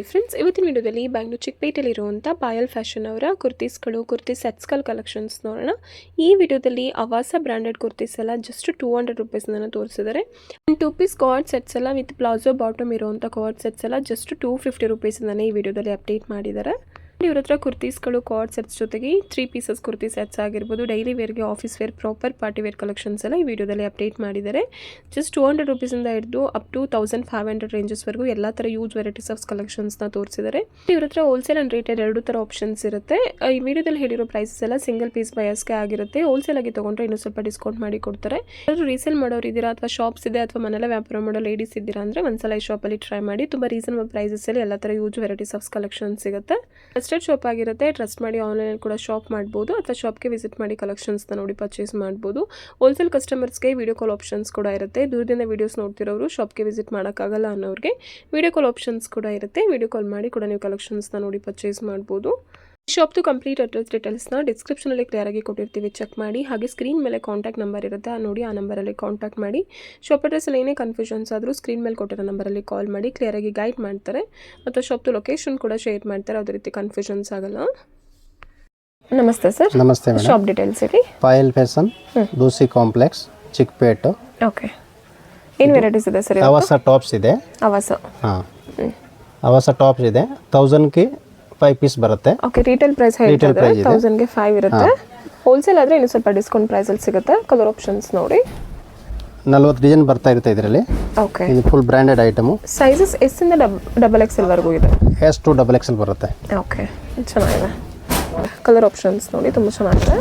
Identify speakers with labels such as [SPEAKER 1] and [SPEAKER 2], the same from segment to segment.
[SPEAKER 1] Friends, ಇವತ್ತಿನ ವಿಡಿಯೋದಲ್ಲಿ Bangalore ಚಿಕ್ಕಪೇಟೆಯಲ್ಲಿರುವಂಥ Payal fashion ಅವರ ಕುರ್ತೀಸ್ಗಳು, ಕುರ್ತಿ ಸೆಟ್ಸ್ಗಳ ಕಲೆಕ್ಷನ್ಸ್ ನೋಡೋಣ. ಈ ವಿಡಿಯೋದಲ್ಲಿ ಅವಾಸ ಬ್ರ್ಯಾಂಡೆಡ್ ಕುರ್ತೀಸ್ ಎಲ್ಲ ಜಸ್ಟ್ 200 ರುಪೀಸ್ನ ತೋರಿಸಿದ್ದಾರೆ. 2 ಪೀಸ್ ಕಾರ್ಡ್ ಸೆಟ್ಸ್ ಎಲ್ಲ ವಿತ್ ಪ್ಲಾಜೋ ಬಾಟಮ್ ಇರುವಂಥ ಕಾರ್ಡ್ ಸೆಟ್ಸ್ ಎಲ್ಲ ಜಸ್ಟ್ 250 ರುಪೀಸ್ನ ಈ ವಿಡಿಯೋದಲ್ಲಿ ಅಪ್ಡೇಟ್ ಮಾಡಿದ್ದಾರೆ. ಇವ್ರ ಹತ್ರ ಕುರ್ತೀಸ್ಗಳು ಕಾರ್ಡ್ ಸೆಟ್ಸ್ ಜೊತೆಗೆ 3 ಪೀಸಸ್ ಕುರ್ತಿ ಸೆಟ್ಸ್ ಆಗಿರ್ಬೋದು, ಡೈಲಿ ವೇರ್ಗೆ office wear proper party wear collections ಎಲ್ಲ ಈ ವಿಡಿಯೋದಲ್ಲಿ ಅಪ್ಡೇಟ್ ಮಾಡಿದ್ದಾರೆ. ಜಸ್ಟ್ 200 ರುಪೀಸಿಂದ ಹಿಡಿದು ಅಪ್ ಟು 1500 ರೇಂಜಸ್ವರೆಗೂ ಎಲ್ಲ ಥರ ಯೂಸ್ ವೆರೈಟೀಸ್ ಆಫ್ ಕಲೆಕ್ಷನ್ಸ್ನ ತೋರಿಸಿದ್ದಾರೆ. ಇವ್ರ ಹತ್ರ ಹೋಲ್ಸೇಲ್ ಆ್ಯಂಡ್ ರಿಟೇಲ್ ಎರಡು ಥರ ಆಪ್ಷನ್ಸ್ ಇರುತ್ತೆ. ಈ ವಿಡಿಯೋದಲ್ಲಿ ಹೇಳಿರೋ ಪ್ರೈಸಸ್ ಎಲ್ಲ ಸಿಂಗಲ್ ಪೀಸ್ ಬಯಸ್ಗೆ ಆಗಿರುತ್ತೆ. ಹೋಲ್ಸೇಲ್ ಆಗಿ ತೊಗೊಂಡ್ರೆ ಇನ್ನೂ ಸ್ವಲ್ಪ ಡಿಸ್ಕೌಂಟ್ ಮಾಡಿ ಕೊಡ್ತಾರೆ. ಯಾರು ರೀಸೇಲ್ ಮಾಡೋರು ಇದ್ದೀರಾ ಅಥವಾ ಶಾಪ್ಸ್ ಇದೆ ಅಥವಾ ಮನೆಯಲ್ಲ ವ್ಯಾಪಾರ ಮಾಡೋ ಲೇಡೀಸ್ ಇದ್ದೀರಾ ಅಂದರೆ ಒಂದ್ಸಲ ಈ ಶಾಪಲ್ಲಿ ಟ್ರೈ ಮಾಡಿ. ತುಂಬ ರೀಸನಬಲ್ ಪ್ರೈಸಸಲ್ಲಿ ಎಲ್ಲ ಥರ ಯೂಸ್ ವೆರೈಟೀಸ್ ಆಫ್ ಕಲೆಕ್ಷನ್ಸ್ ಸಿಗುತ್ತೆ. ಟ್ರಸ್ಟೆಡ್ ಶಾಪ್ ಆಗಿರುತ್ತೆ. ಟ್ರಸ್ಟ್ ಮಾಡಿ ಆನ್ಲೈನಲ್ಲಿ ಕೂಡ ಶಾಪ್ ಮಾಡ್ಬೋದು ಅಥವಾ ಶಾಪ್ಗೆ ವಿಸಿಟ್ ಮಾಡಿ ಕಲೆಕ್ಷನ್ಸ್ನ ನೋಡಿ ಪರ್ಚೇಸ್ ಮಾಡ್ಬೋದು. ಹೋಲ್ಸೇಲ್ ಕಸ್ಟಮರ್ಸ್ಗೆ ವಿಡಿಯೋ ಕಾಲ್ ಆಪ್ಷನ್ಸ್ ಕೂಡ ಇರುತ್ತೆ. ದೂರದಿಂದ ವೀಡಿಯೋಸ್ ನೋಡ್ತಿರೋರು ಶಾಪ್ಗೆ ವಿಸಿಟ್ ಮಾಡೋಕ್ಕಾಗಲ್ಲ ಅನ್ನೋರಿಗೆ ವಿಡಿಯೋ ಕಾಲ್ ಆಪ್ಷನ್ಸ್ ಕೂಡ ಇರುತ್ತೆ. ವಿಡಿಯೋ ಕಾಲ್ ಮಾಡಿ ಕೂಡ ನೀವು ಕಲೆಕ್ಷನ್ಸ್ನ ನೋಡಿ ಪರ್ಚೇಸ್ ಮಾಡ್ಬೋದು. ಶಾಪ್ದು ಕಂಪ್ಲೀಟ್ ಅಡ್ರೆಸ್ ಡೀಟೇಲ್ಸ್ನ ಡಿಸ್ಕ್ರಿಪ್ಷನಲ್ಲಿ ಕ್ಲಿಯರ್ ಆಗಿ ಕೊಟ್ಟಿರ್ತೀವಿ, ಚೆಕ್ ಮಾಡಿ. ಹಾಗೆ ಸ್ಕ್ರೀನ್ ಮೇಲೆ ಕಾಂಟ್ಯಾಕ್ಟ್ ನಂಬರ್ ಇರುತ್ತೆ, ನೋಡಿ ಆ ನಂಬರಲ್ಲಿ ಕಾಂಟ್ಯಾಕ್ಟ್ ಮಾಡಿ. ಶಾಪ್ ಅಡ್ರೆಸ್ಸಲ್ಲಿ ಏನೇ ಕನ್ಫ್ಯೂಷನ್ಸ್ ಆದರೂ ಸ್ಕ್ರೀನ್ ಮೇಲೆ ಕೊಟ್ಟಿರೋ ನಂಬರಲ್ಲಿ ಕಾಲ್ ಮಾಡಿ, ಕ್ಲಿಯರ್ ಆಗಿ ಗೈಡ್ ಮಾಡ್ತಾರೆ. ಮತ್ತು ಶಾಪ್ದು ಲೊಕೇಶನ್ ಕೂಡ ಶೇರ್ ಮಾಡ್ತಾರೆ, ಯಾವುದೇ ರೀತಿ ಕನ್ಫ್ಯೂಷನ್ಸ್ ಆಗಲ್ಲ. ನಮಸ್ತೆ ಸರ್.
[SPEAKER 2] ನಮಸ್ತೆ ಮೇಡಮ್.
[SPEAKER 1] ಶಾಪ್ ಡೀಟೇಲ್ಸ್ ಹೇಳಿ.
[SPEAKER 2] Payal fashion, Dosi complex, Chickpet.
[SPEAKER 1] Okay, ಏನು ವೆರೈಟೀಸ್ ಇದೆ ಸರ್?
[SPEAKER 2] ಅವಾಸ ಟಾಪ್ಸ್ ಇದೆ.
[SPEAKER 1] ಅವಾಸ,
[SPEAKER 2] ಹಾಂ, ಅವಾಸ ಟಾಪ್ಸ್ ಇದೆ. 1000ಗೆ 5 ಪೀಸ್ ಬರುತ್ತೆ.
[SPEAKER 1] ಓಕೆ, ರಿಟೇಲ್ ಪ್ರೈಸ್ ಹೇಳ್ತಿದ್ದಾರೆ 1000ಗೆ 5 ಇರುತ್ತೆ. ಹೋಲ್ಸೇಲ್ ಆದರೆ ಇನ್ನೂ ಸ್ವಲ್ಪ ಡಿಸ್ಕೌಂಟ್ ಪ್ರೈಸಲ್ಲಿ ಸಿಗುತ್ತೆ. ಕಲರ್ ಆಪ್ಷನ್ಸ್ ನೋಡಿ,
[SPEAKER 2] 40 ಡಿಸೈನ್ ಬರ್ತಾ ಇರುತ್ತೆ ಇದರಲ್ಲಿ.
[SPEAKER 1] ಓಕೆ,
[SPEAKER 2] ಇದು full branded item.
[SPEAKER 1] Sizes S ಇಂದ ಡಬಲ್ ಎಕ್ಸೆಲ್ ವರೆಗೂ ಇದೆ.
[SPEAKER 2] ಎಸ್ ಟು ಡಬಲ್ ಎಕ್ಸೆಲ್ ಬರುತ್ತೆ.
[SPEAKER 1] ಓಕೆ, ಚೆನ್ನಾಗಿದೆ. ಕಲರ್ ಆಪ್ಷನ್ಸ್ ನೋಡಿ, ತುಂಬ ಚೆನ್ನಾಗಿದೆ.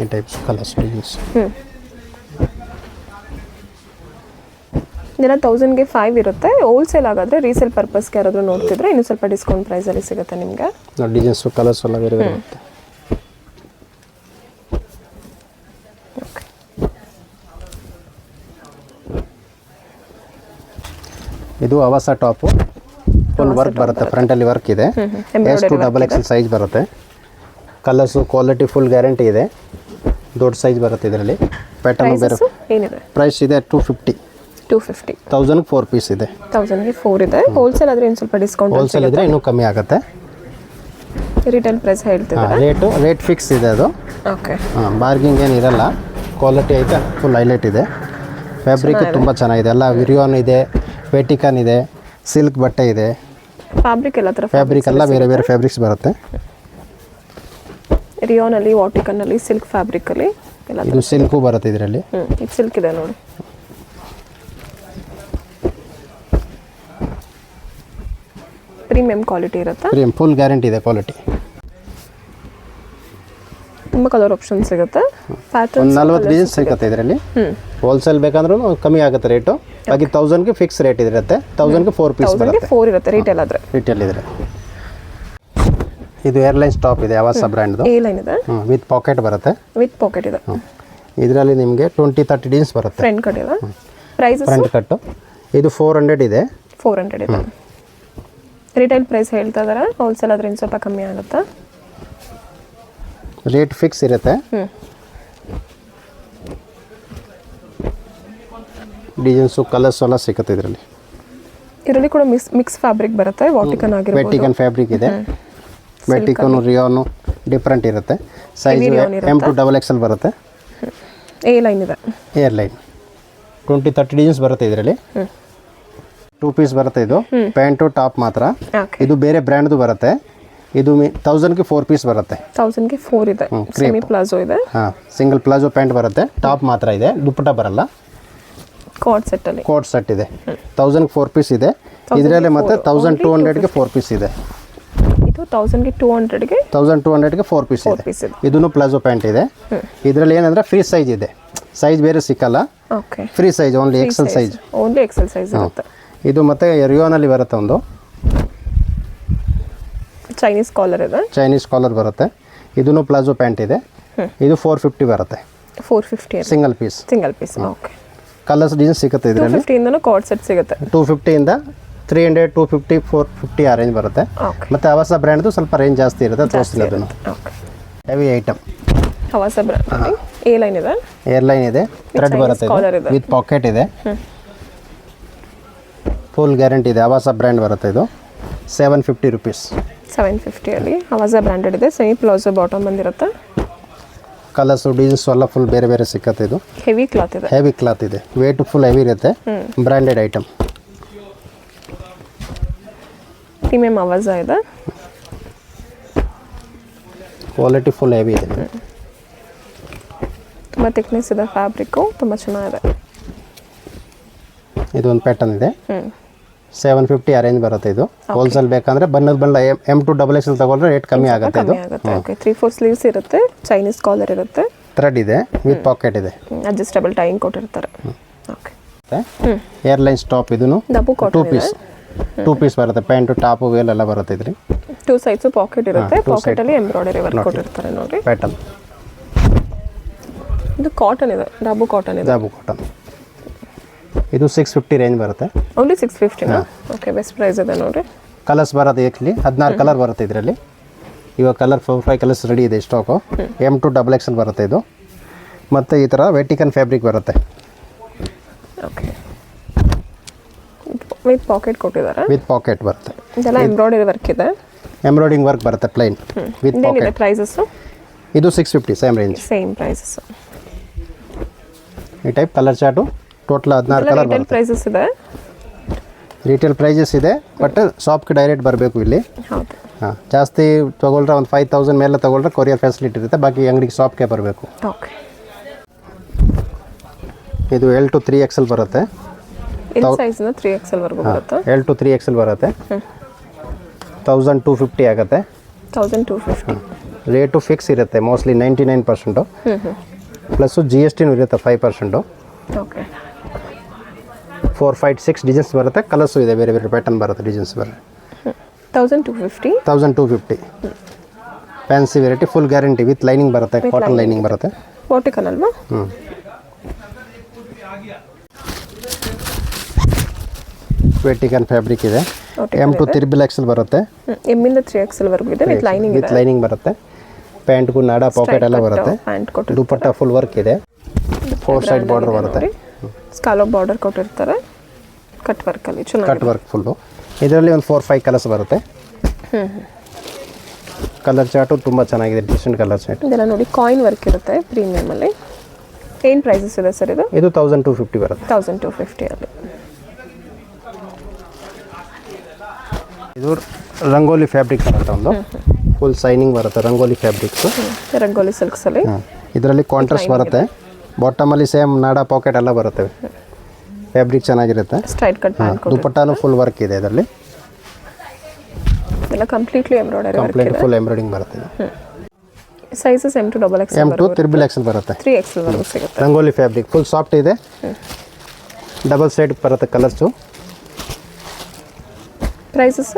[SPEAKER 2] ಈ ಟೈಪ್ಸ್ ಕಲರ್ಸ್ ಡಿಸೈನ್ಸ್.
[SPEAKER 1] ಇದೆಲ್ಲ 1000ಗೆ 5 ಇರುತ್ತೆ. ಹೋಲ್ಸೇಲ್ ಆಗಾದರೆ ರೀಸೇಲ್ ಪರ್ಪಸ್ಗೆ ಯಾರಾದರೂ ನೋಡ್ತಿದ್ರೆ ಇನ್ನೂ ಸ್ವಲ್ಪ ಡಿಸ್ಕೌಂಟ್ ಪ್ರೈಸಲ್ಲಿ ಸಿಗುತ್ತೆ ನಿಮಗೆ.
[SPEAKER 2] ಡಿಸೈನ್ಸು ಕಲರ್ಸ್ ಎಲ್ಲ ಬೇರೆ ಬೇರೆ ಇರುತ್ತೆ. ಇದು ಅವಾಸ ಟಾಪು, ಫುಲ್ ವರ್ಕ್ ಬರುತ್ತೆ. ಫ್ರಂಟಲ್ಲಿ ವರ್ಕ್ ಇದೆ. S to double XL size ಬರುತ್ತೆ. ಕಲರ್ಸು ಕ್ವಾಲಿಟಿ ಫುಲ್ ಗ್ಯಾರಂಟಿ ಇದೆ. ದೊಡ್ಡ ಸೈಜ್ ಬರುತ್ತೆ ಇದರಲ್ಲಿ. ಪ್ಯಾಟರ್ನ್ ಬೇರೆ
[SPEAKER 1] ಏನಿದೆ?
[SPEAKER 2] ಪ್ರೈಸ್ ಇದೆ 250.
[SPEAKER 1] 1000ಗೆ
[SPEAKER 2] 4 ಪೀಸ್ ಇದೆ.
[SPEAKER 1] 1000ಗೆ 4 ಇದೆ. ಹೋಲ್ಸೇಲ್ ಆದರೆ ಇನ್ನು ಸ್ವಲ್ಪ ಡಿಸ್ಕೌಂಟ್.
[SPEAKER 2] ಹೋಲ್ಸೇಲ್ ಇದ್ರೆ ಇನ್ನೂ ಕಮ್ಮಿ ಆಗುತ್ತೆ.
[SPEAKER 1] ರಿಟೇಲ್ ಪ್ರೈಸ್ ಹೇಳ್ತಿದ್ದಾರೆ.
[SPEAKER 2] ರೇಟ್ ಫಿಕ್ಸ್ ಇದೆ ಅದು.
[SPEAKER 1] ಓಕೆ,
[SPEAKER 2] ಬಾರ್ಗಿಂಗ್ ಏನು ಇರಲ್ಲ. ಕ್ವಾಲಿಟಿ ಐತೆ, ಫುಲ್ ಹೈಲೈಟ್ ಇದೆ. ಫ್ಯಾಬ್ರಿಕ್ ತುಂಬ ಚೆನ್ನಾಗಿದೆ. ಎಲ್ಲ ವಿರಿಯಾನ್ ಇದೆ, ವೇಟಿಕನ್ ಇದೆ, ಸಿಲ್ಕ್ ಬಟ್ಟೆ ಇದೆ.
[SPEAKER 1] ಫ್ಯಾಬ್ರಿಕ್ ಎಲ್ಲ ಥರ
[SPEAKER 2] ಫ್ಯಾಬ್ರಿಕ್ ಎಲ್ಲ ಬೇರೆ ಬೇರೆ ಫ್ಯಾಬ್ರಿಕ್ಸ್ ಬರುತ್ತೆ.
[SPEAKER 1] ರಿಯಾನಲ್ಲಿ, ವಾಟಿಕನ್ನಲ್ಲಿ, ಸಿಲ್ಕ್ ಫ್ಯಾಬ್ರಿಕಲ್ಲಿ ಎಲ್ಲ.
[SPEAKER 2] ಇದು ಸಿಲ್ಕು ಬರುತ್ತೆ ಇದರಲ್ಲಿ.
[SPEAKER 1] ಇದು ಸಿಲ್ಕ್ ಇದೆ ನೋಡಿ. ಪ್ರೀಮಿಯಂ ಕ್ವಾಲಿಟಿ ಇರುತ್ತೆ.
[SPEAKER 2] ಪ್ರೀಮಿಯಂ ಫುಲ್ ಗ್ಯಾರಂಟಿ ಇದೆ ಕ್ವಾಲಿಟಿ.
[SPEAKER 1] ತುಂಬ ಕಲರ್ ಆಪ್ಷನ್ ಸಿಗುತ್ತೆ.
[SPEAKER 2] ಒಂದು 40 ಡಿಸೈನ್ ಸಿಗುತ್ತೆ ಇದರಲ್ಲಿ. ಹೋಲ್ಸೇಲ್ ಬೇಕಂದ್ರೂ ಕಮ್ಮಿ ಆಗುತ್ತೆ ರೇಟು. ಹಾಗೆ 1000ಗೆ ಫಿಕ್ಸ್ ರೇಟ್ ಇರುತ್ತೆ. 1000ಗೆ 4 ಪೀಸ್ ಬರುತ್ತೆ.
[SPEAKER 1] 4 ಇರುತ್ತೆ ರಿಟೇಲ್ ಆದರೆ.
[SPEAKER 2] ರಿಟೇಲ್ ಇದ್ರೆ ಇದು ಏರ್ಲೈನ್ಸ್ ಟಾಪ್ ಇದೆ, ಅವಾಸ ಬ್ರ್ಯಾಂಡ್ದು.
[SPEAKER 1] ಎ ಲೈನ್ ಇದೆ,
[SPEAKER 2] ವಿತ್ ಪಾಕೆಟ್ ಬರುತ್ತೆ.
[SPEAKER 1] ವಿತ್ ಪಾಕೆಟ್ ಇದೆ.
[SPEAKER 2] ಇದರಲ್ಲಿ ನಿಮಗೆ 20-30 ಡಿಸೈನ್ಸ್ ಬರುತ್ತೆ.
[SPEAKER 1] ಫ್ರಂಟ್ ಕಟ್ ಇದೆ. ಪ್ರೈಸಸ್
[SPEAKER 2] ಫ್ರಂಟ್ ಕಟ್ಟು ಇದು 400 ಇದೆ.
[SPEAKER 1] 400 ಇದೆ. ರಿಟೇಲ್ ಪ್ರೈಸ್ ಹೇಳ್ತಾ ಇದ್ದಾರೆ. ಹೋಲ್ಸೇಲ್ ಆದರೆ ಇನ್ನು ಸ್ವಲ್ಪ ಕಮ್ಮಿ ಆಗುತ್ತೆ.
[SPEAKER 2] ರೇಟ್ ಫಿಕ್ಸ್ ಇರುತ್ತೆ. ಡಿಸೈನ್ಸು ಕಲರ್ಸ್ ಎಲ್ಲ ಸಿಗುತ್ತೆ ಇದರಲ್ಲಿ.
[SPEAKER 1] ಇದರಲ್ಲಿ ಕೂಡ ಮಿಕ್ಸ್ ಫ್ಯಾಬ್ರಿಕ್ ಬರುತ್ತೆ. ವಾಟಿಕನ್ ಆಗಿರ್ಬೋದು,
[SPEAKER 2] ವೆಟಿಕನ್ ಫ್ಯಾಬ್ರಿಕ್ ಇದೆ. ವೆಟಿಕನ್, ರಿಯಾನು ಡಿಫ್ರೆಂಟ್ ಇರುತ್ತೆ. Size M to double XL ಬರುತ್ತೆ.
[SPEAKER 1] ಎ ಲೈನ್ ಇದೆ.
[SPEAKER 2] ಏರ್ಲೈನ್ 20-30 ಡಿಸೈನ್ಸ್ ಬರುತ್ತೆ ಇದರಲ್ಲಿ. 2 ಪೀಸ್ ಬರುತ್ತೆ. ಇದು ಪ್ಯಾಂಟು ಟಾಪ್ ಮಾತ್ರ. ಇದು ಬೇರೆ ಬ್ರ್ಯಾಂಡ್ದು ಬರುತ್ತೆ. ಇದು 1000ಗೆ 4 ಪೀಸ್ ಬರುತ್ತೆ.
[SPEAKER 1] 1000ಗೆ 4 ಇದೆ. ಸೆಮಿ ಪ್ಲಾಜೋ ಇದೆ.
[SPEAKER 2] ಹಾಂ, ಸಿಂಗಲ್ ಪ್ಲಾಜೋ ಪ್ಯಾಂಟ್ ಬರುತ್ತೆ. ಟಾಪ್ ಮಾತ್ರ ಇದೆ, ದುಪ್ಪಟ ಬರಲ್ಲ.
[SPEAKER 1] ಕೋಟ್ ಸೆಟ್ ಅಲ್ಲಿ
[SPEAKER 2] ಕೋಟ್ ಸೆಟ್ ಇದೆ. 1000ಗೆ 4 ಪೀಸ್ ಇದೆ ಇದರಲ್ಲಿ. ಮತ್ತೆ 1200ಗೆ 4 ಪೀಸ್ ಇದೆ.
[SPEAKER 1] ಇದು 1200ಗೆ
[SPEAKER 2] 4 ಪೀಸ್ ಇದೆ. ಇದನ್ನು ಪ್ಲಾಜೋ ಪ್ಯಾಂಟ್ ಇದೆ. ಇದರಲ್ಲಿ ಏನಂದ್ರೆ ಫ್ರೀ ಸೈಜ್ ಇದೆ. ಸೈಜ್ ಬೇರೆ ಸಿಕ್ಕಲ್ಲ.
[SPEAKER 1] Okay,
[SPEAKER 2] free size, only XL size.
[SPEAKER 1] Only XL size ಇರುತ್ತೆ.
[SPEAKER 2] ಇದು ಮತ್ತೆ ರಿಯೋನಲ್ಲಿ ಬರುತ್ತೆ. ಒಂದು
[SPEAKER 1] ಚೈನೀಸ್ ಕಾಲರ್ ಇದೆ.
[SPEAKER 2] ಚೈನೀಸ್ ಕಾಲರ್ ಬರುತ್ತೆ. ಇದನ್ನು ಪ್ಲಾಜೋ ಪ್ಯಾಂಟ್ ಇದೆ. ಇದು 450 ಬರುತ್ತೆ.
[SPEAKER 1] 450
[SPEAKER 2] single piece.
[SPEAKER 1] Okay,
[SPEAKER 2] colours design ಸಿಗುತ್ತೆ ಇದರಲ್ಲಿ.
[SPEAKER 1] 250 ಇಂದನೂ ಕಾರ್ಡ್ ಸೆಟ್ ಸಿಗುತ್ತೆ.
[SPEAKER 2] 250 ಇಂದ 300, 250, 450 ಆ ರೇಂಜ್ ಬರುತ್ತೆ. ಮತ್ತೆ ಅವಾಸ ಬ್ರ್ಯಾಂಡ್ದು ಸ್ವಲ್ಪ ರೇಂಜ್ ಜಾಸ್ತಿ ಇರುತ್ತೆ. ತೋರಿಸ್ತೀನಿ ಅದನ್ನು. Heavy item.
[SPEAKER 1] Avaasa brand A line ಇದೆ.
[SPEAKER 2] ಏರ್ಲೈನ್ ಇದೆ. ಥ್ರೆಡ್ ಬರುತ್ತೆ ವಿತ್ ಪಾಕೆಟ್ ಇದೆ. ಫುಲ್ ಗ್ಯಾರಂಟಿ ಇದೆ. ಅವಾಸ ಬ್ರ್ಯಾಂಡ್ ಬರುತ್ತೆ ಇದು. 750 ರುಪೀಸ್.
[SPEAKER 1] 750 ಅವಾಸ ಬ್ರ್ಯಾಂಡೆಡ್ ಇದೆ. ಸೆಮಿ ಪ್ಲಾಜೋ ಬಾಟಮ್ ಬಂದಿರುತ್ತೆ.
[SPEAKER 2] ಕಲರ್ಸು ಡಿಸೈನ್ಸು ಎಲ್ಲ ಫುಲ್ ಬೇರೆ ಬೇರೆ ಸಿಕ್ಕತ್ತೆ. ಇದು
[SPEAKER 1] ಹೆವಿ ಕ್ಲಾತ್ ಇದೆ.
[SPEAKER 2] ಹೆವಿ ಕ್ಲಾತ್ ಇದೆ. ವೇಟ್ ಫುಲ್ ಹೆವಿ ಇರುತ್ತೆ. Branded item.
[SPEAKER 1] ಪ್ರೀಮಿಯಂ ಅವಾಸ ಇದೆ.
[SPEAKER 2] ಕ್ವಾಲಿಟಿ ಫುಲ್ ಹೆವಿ ಇದೆ.
[SPEAKER 1] ತುಂಬ ಥಿಕ್ನೆಸ್ ಇದೆ. ಫ್ಯಾಬ್ರಿಕ್ಕು ತುಂಬ ಚೆನ್ನಾಗಿದೆ.
[SPEAKER 2] ಇದೊಂದು ಪ್ಯಾಟರ್ನ್ ಇದೆ. 750 ಅರೇಂಜ್ ಬರುತ್ತೆ. ಇದು ಹೋಲ್ಸೇಲ್ ಬೇಕಂದ್ರೆ ಬಣ್ಣ M2XXL ತಗೊಂಡ್ರೆ ರೇಟ್ ಕಮ್ಮಿ ಆಗುತ್ತೆ. ಇದು
[SPEAKER 1] ಓಕೆ 3/4 ಸ್ಲೀವ್ಸ್ ಇರುತ್ತೆ. ಚೈನೀಸ್ ಕಾಲರ್ ಇರುತ್ತೆ.
[SPEAKER 2] ಥ್ರೆಡ್ ಇದೆ ವಿತ್ ಪಾಕೆಟ್ ಇದೆ.
[SPEAKER 1] ಅಡ್ಜಸ್ಟಬಲ್ ಟೈಯಿಂಗ್ ಕೊಟ್ಟಿರ್ತಾರೆ. Okay
[SPEAKER 2] airlines top. ಇದನ್ನು
[SPEAKER 1] ಡಬ್ಬು ಕಾಟನ್ ಇದೆ.
[SPEAKER 2] 2 ಪೀಸ್ ಬರುತ್ತೆ. ಪ್ಯಾಂಟು ಟಾಪು ವೇಲ್ ಎಲ್ಲ ಬರುತ್ತೆ ಇದ್ರಿ.
[SPEAKER 1] 2 ಸೈಡ್ಸು ಪಾಕೆಟ್ ಇರುತ್ತೆ. ಪಾಕೆಟ್ ಅಲ್ಲಿ ಎಂಬ್ರಾಯ್ಡರಿ ವರ್ಕ್ ಕೊಟ್ಟಿರ್ತಾರೆ ನೋಡಿ.
[SPEAKER 2] ಪ್ಯಾಟರ್ನ್
[SPEAKER 1] ಇದು ಕಾಟನ್ ಇದೆ. ಡಬ್ಬು ಕಾಟನ್ ಇದೆ.
[SPEAKER 2] ಡಬ್ಬು ಕಾಟನ್. ಇದು 650 ರೇಂಜ್ ಬರುತ್ತೆ.
[SPEAKER 1] ಓನ್ಲಿ 650 ನಾ? ಓಕೆ ಬೆಸ್ಟ್ ಪ್ರೈಸ್ ಇದೆ ನೋಡಿ.
[SPEAKER 2] ಕಲರ್ಸ್ ಬರುತ್ತೆ. ಆ್ಯಕ್ಚುಲಿ 16 ಕಲರ್ ಬರುತ್ತೆ ಇದರಲ್ಲಿ. ಇವಾಗ ಕಲರ್ 4-5 ಕಲರ್ಸ್ ರೆಡಿ ಇದೆ ಸ್ಟಾಕು. M2XXL ಬರುತ್ತೆ ಇದು. ಮತ್ತು ಈ ಥರ ವೆಟಿಕನ್ ಫ್ಯಾಬ್ರಿಕ್ ಬರುತ್ತೆ.
[SPEAKER 1] ಓಕೆ ವಿತ್ ಪಾಕೆಟ್ ಕೊಟ್ಟಿದ್ದಾರೆ.
[SPEAKER 2] ವಿತ್ ಪಾಕೆಟ್ ಬರುತ್ತೆ.
[SPEAKER 1] ಇದೆಲ್ಲ ಎಂಬ್ರಾಯ್ಡರಿ ವರ್ಕ್ ಇದೆ.
[SPEAKER 2] ಎಂಬ್ರಾಯ್ಡಿಂಗ್ ವರ್ಕ್ ಬರುತ್ತೆ ಪ್ಲೈನ್ ವಿತ್ ಪಾಕೆಟ್.
[SPEAKER 1] ಪ್ರೈಸಸ್
[SPEAKER 2] ಇದು 650 ಸೇಮ್ ರೇಂಜ್.
[SPEAKER 1] Same prices.
[SPEAKER 2] ಈ type colour chart total 16 colour ಬರುತ್ತೆ.
[SPEAKER 1] ಪ್ರೈಸಸ್ ಇದೆ.
[SPEAKER 2] ರಿಟೇಲ್ ಪ್ರೈಸಸ್ ಇದೆ. ಬಟ್ ಶಾಪ್ಗೆ ಡೈರೆಕ್ಟ್ ಬರಬೇಕು ಇಲ್ಲಿ.
[SPEAKER 1] ಹೌದು.
[SPEAKER 2] ಹಾಂ ಜಾಸ್ತಿ ತೊಗೊಳ್ರೆ ಒಂದು 5000 ಮೇಲೆ ತೊಗೊಳ್ರೆ ಕೊರಿಯರ್ ಫೆಸಿಲಿಟಿ ಇರುತ್ತೆ. ಬಾಕಿ ಅಂಗಡಿಗೆ ಶಾಪ್ಗೆ ಬರಬೇಕು.
[SPEAKER 1] ಓಕೆ
[SPEAKER 2] ಇದು L to 3XL ಬರುತ್ತೆ.
[SPEAKER 1] ಎಲ್ಲ ಸೈಜ್ನ 3XL ವರೆಗೂ ಬರುತ್ತೆ.
[SPEAKER 2] L to 3XL ಬರುತ್ತೆ. 1250 ಆಗುತ್ತೆ.
[SPEAKER 1] 1250
[SPEAKER 2] ರೇಟು ಫಿಕ್ಸ್ ಇರುತ್ತೆ. ಮೋಸ್ಟ್ಲಿ 99%. ಪ್ಲಸ್ಸು GSTನೂ ಇರುತ್ತೆ 5%.
[SPEAKER 1] ಓಕೆ
[SPEAKER 2] 4-5-6 ಡಿಸೈನ್ಸ್ ಬರುತ್ತೆ. ಕಲರ್ಸು ಇದೆ. ಬೇರೆ ಬೇರೆ ಪ್ಯಾಟರ್ನ್ ಬರುತ್ತೆ. ಡಿಸೈನ್ಸ್ ಬರುತ್ತೆ.
[SPEAKER 1] 1250
[SPEAKER 2] 1250 fancy variety. Full guarantee with lining ಬರುತ್ತೆ. ಕಾಟನ್ ಲೈನಿಂಗ್ ಬರುತ್ತೆ.
[SPEAKER 1] ವರ್ಟಿಕಲ್ ಅಲ್ವಾ?
[SPEAKER 2] ವೆಟಿಕನ್ ಫ್ಯಾಬ್ರಿಕ್ ಇದೆ. M2XXL ಬರುತ್ತೆ.
[SPEAKER 1] M ಇಂದ 3XL ವರೆಗೂ ಇದೆ. ವಿತ್ ಲೈನಿಂಗ್
[SPEAKER 2] ವಿತ್ ಲೈನಿಂಗ್ ಬರುತ್ತೆ. ಪ್ಯಾಂಟ್ಗೂ ನಾಡ ಪಾಕೆಟ್ ಎಲ್ಲ ಬರುತ್ತೆ. ದುಪಟ್ಟ ಫುಲ್ ವರ್ಕ್ ಇದೆ. 4 ಸೈಡ್ ಬಾರ್ಡರ್ ಬರುತ್ತೆ.
[SPEAKER 1] ಸ್ಕಾಲಪ್ ಬಾರ್ಡರ್ ಕೊಟ್ಟಿರ್ತಾರೆ. ಕಟ್ ವರ್ಕ್ ಅಲ್ಲಿ ಚೆನ್ನಾಗಿ
[SPEAKER 2] ಕಟ್ ವರ್ಕ್ ಫುಲ್ಲು. ಇದರಲ್ಲಿ ಒಂದು 4-5 ಕಲರ್ಸ್ ಬರುತ್ತೆ. ಕಲರ್ ಚಾರ್ಟು ತುಂಬ ಚೆನ್ನಾಗಿದೆ. Decent colour chart.
[SPEAKER 1] ಇದೆಲ್ಲ ನೋಡಿ ಕಾಯಿನ್ ವರ್ಕ್ ಇರುತ್ತೆ ಪ್ರೀಮಿಯಂ ಅಲ್ಲಿ. ಏನು ಪ್ರೈಸಸ್ ಇದೆ ಸರ್ ಇದು?
[SPEAKER 2] ಇದು 1250 ಬರುತ್ತೆ.
[SPEAKER 1] 1250 ಅಲ್ಲಿ.
[SPEAKER 2] ಇದು ರಂಗೋಲಿ ಫ್ಯಾಬ್ರಿಕ್ ಬರುತ್ತೆ. ಒಂದು ಫುಲ್ ಸೈನಿಂಗ್ ಬರುತ್ತೆ. ರಂಗೋಲಿ ಫ್ಯಾಬ್ರಿಕ್ಸು.
[SPEAKER 1] ರಂಗೋಲಿ ಸಿಲ್ಕ್ಸ್ ಅಲ್ಲಿ.
[SPEAKER 2] ಇದರಲ್ಲಿ ಕಾಂಟ್ರಾಸ್ಟ್ ಬರುತ್ತೆ. ಬಾಟಮಲ್ಲಿ ಸೇಮ್ ನಾಡ ಪಾಕೆಟ್ ಎಲ್ಲ ಬರುತ್ತೆ. ಫ್ಯಾಬ್ರಿಕ್ ಚೆನ್ನಾಗಿರುತ್ತೆ.
[SPEAKER 1] ಸ್ಟ್ರೈಟ್ ಕಟ್ ಪ್ಯಾಂಟ್
[SPEAKER 2] ದುಪಟ್ಟಾನು ಫುಲ್ ವರ್ಕ್ ಇದೆ ಇದರಲ್ಲಿ.
[SPEAKER 1] ಎಲ್ಲ ಕಂಪ್ಲೀಟ್ಲಿ ಎಂಬ್ರಾಯ್ಡರಿ ವರ್ಕ್ ಇದೆ.
[SPEAKER 2] ಫುಲ್ ಎಂಬ್ರಾಯ್ಡಿಂಗ್ ಬರುತ್ತೆ.
[SPEAKER 1] ಸೈಜಸ್ M2XXL
[SPEAKER 2] M2XXL ಬರುತ್ತೆ.
[SPEAKER 1] 3XL ವರೆಗೂ ಸಿಗುತ್ತೆ.
[SPEAKER 2] ರಂಗೋಲಿ ಫ್ಯಾಬ್ರಿಕ್ ಫುಲ್ ಸಾಫ್ಟ್ ಇದೆ. ಡಬಲ್ ಸೈಡ್ ಬರುತ್ತೆ colours.
[SPEAKER 1] Prices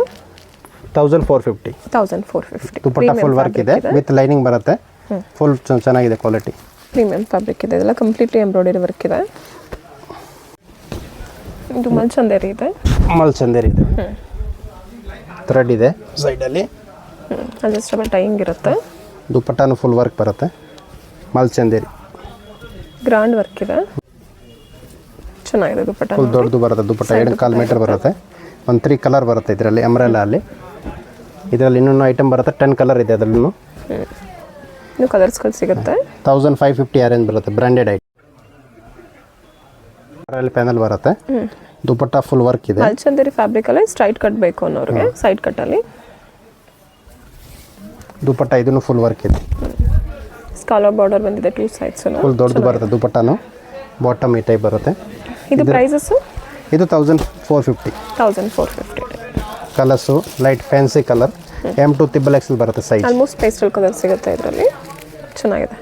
[SPEAKER 2] 1450.
[SPEAKER 1] 1450.
[SPEAKER 2] Dupatta full work ಇದೆ. ವಿತ್ ಲೈನಿಂಗ್ ಬರುತ್ತೆ. ಫುಲ್ ಚೆನ್ನಾಗಿದೆ ಕ್ವಾಲಿಟಿ.
[SPEAKER 1] ಪ್ರೀಮಿಯಂ ಫ್ಯಾಬ್ರಿಕ್ ಇದೆ. ಇದೆಲ್ಲ ಕಂಪ್ಲೀಟ್ಲಿ ಎಂಬ್ರಾಯ್ಡರಿ ವರ್ಕ್ ಇದೆ. ಇದು ಮಲ್ಚಂದೇರಿ ಇದೆ.
[SPEAKER 2] ಮಲ್ಚಂದೇರಿ ಇದೆ. ಥ್ರೆಡ್ ಇದೆ ಸೈಡಲ್ಲಿ.
[SPEAKER 1] ಅಡ್ಜಸ್ಟಬಲ್ ಟೈಯಿಂಗ್ ಇರುತ್ತೆ.
[SPEAKER 2] ದುಪಟ್ಟಾನು ಫುಲ್ ವರ್ಕ್ ಬರುತ್ತೆ. ಮಲ್ಚಂದೇರಿ
[SPEAKER 1] ಗ್ರ್ಯಾಂಡ್ ವರ್ಕ್ ಇದೆ. ಚೆನ್ನಾಗಿದೆ ದುಪಟ್ಟ.
[SPEAKER 2] ಫುಲ್ ದೊಡ್ಡದು ಬರುತ್ತೆ. ದುಪಟ್ಟ 2.25 ಮೀಟರ್ ಬರುತ್ತೆ. ಒಂದು 3 ಕಲರ್ ಬರುತ್ತೆ ಇದರಲ್ಲಿ. ಅಂಬ್ರೆಲಾ ಅಲ್ಲಿ. ಇದರಲ್ಲಿ ಇನ್ನೊಂದು ಐಟಮ್ ಬರುತ್ತೆ. 10 ಕಲರ್ ಇದೆ ಅದರಲ್ಲೂ.
[SPEAKER 1] ಇನ್ನು ಕಲರ್ಸ್ಗಳು ಸಿಗುತ್ತೆ.
[SPEAKER 2] 1550 ಅರೇಂಜ್ ಬರುತ್ತೆ. Branded item. ಪ್ಯಾನಲ್ ಬರುತ್ತೆ. ದುಪಟ್ಟ ಫುಲ್ ವರ್ಕ್ ಇದೆ.
[SPEAKER 1] ಮಲ್ಚಂದೇರಿ ಫ್ಯಾಬ್ರಿಕ್ ಅಲ್ಲಿ ಸ್ಟ್ರೈಟ್ ಕಟ್ ಬೇಕು ಅನ್ನೋರಿಗೆ ಸೈಡ್ ಕಟ್ ಅಲ್ಲಿ.
[SPEAKER 2] ದುಪಟ್ಟ ಇದನ್ನು ಫುಲ್ ವರ್ಕ್ ಇದೆ.
[SPEAKER 1] ಸ್ಕಾಲಪ್ ಬಾರ್ಡರ್ ಬಂದಿದೆ 2 ಸೈಡ್ಸ್.
[SPEAKER 2] ಫುಲ್ ದೊಡ್ಡದು ಬರುತ್ತೆ ದುಪಟ್ಟಾನು. ಬಾಟಮ್ ಈ ಟೈಪ್ ಬರುತ್ತೆ.
[SPEAKER 1] ಇದು ಪ್ರೈಸಸ್
[SPEAKER 2] ಇದು 1450.
[SPEAKER 1] 1450.
[SPEAKER 2] Colours light fancy colour. M2XXL ಬರುತ್ತೆ ಸೈಜ್.
[SPEAKER 1] ಆಲ್ಮೋಸ್ಟ್ ಪೇಸ್ಟಲ್ ಕಲರ್ ಸಿಗುತ್ತೆ ಇದರಲ್ಲಿ. ಚೆನ್ನಾಗಿದೆ.